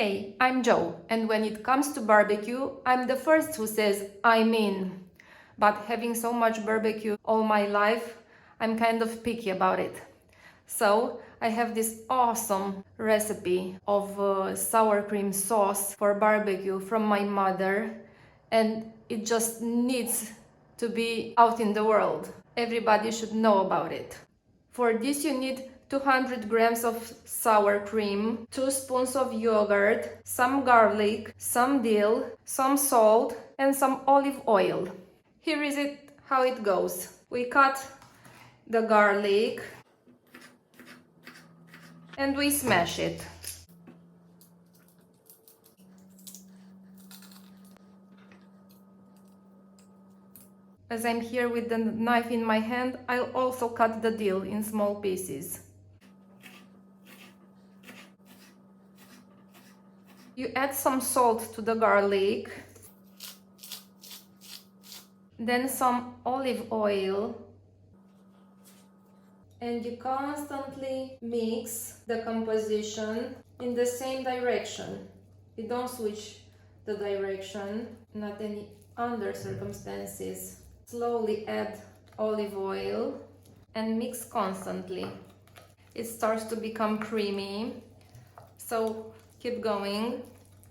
Hey, I'm Joe, and when it comes to barbecue, I'm the first who says I'm in. But having so much barbecue all my life, I'm kind of picky about it. So I have this awesome recipe of sour cream sauce for barbecue from my mother, and it just needs to be out in the world. Everybody should know about it. For this you need 200 grams of sour cream, 2 spoons of yogurt, some garlic, some dill, some salt, and some olive oil. Here is it how it goes. We cut the garlic and we smash it. As I'm here with the knife in my hand, I'll also cut the dill in small pieces. You add some salt to the garlic, then some olive oil, and you constantly mix the composition in the same direction. You don't switch the direction, not any under circumstances. Slowly add olive oil and mix constantly. It starts to become creamy, so keep going.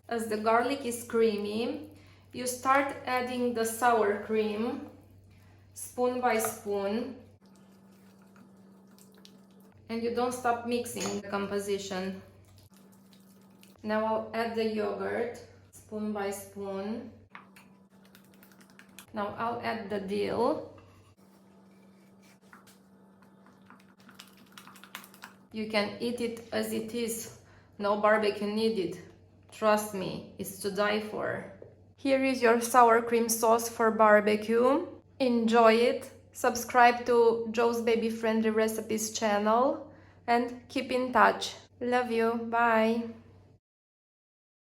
As the garlic is creamy, you start adding the sour cream spoon by spoon, and you don't stop mixing the composition. Now I'll add the yogurt spoon by spoon. Now I'll add the dill. You can eat it as it is, no barbecue needed. Trust me, it's to die for. Here is your sour cream sauce for barbecue. Enjoy it. Subscribe to Joe's Baby Friendly Recipes channel and keep in touch. Love you. Bye.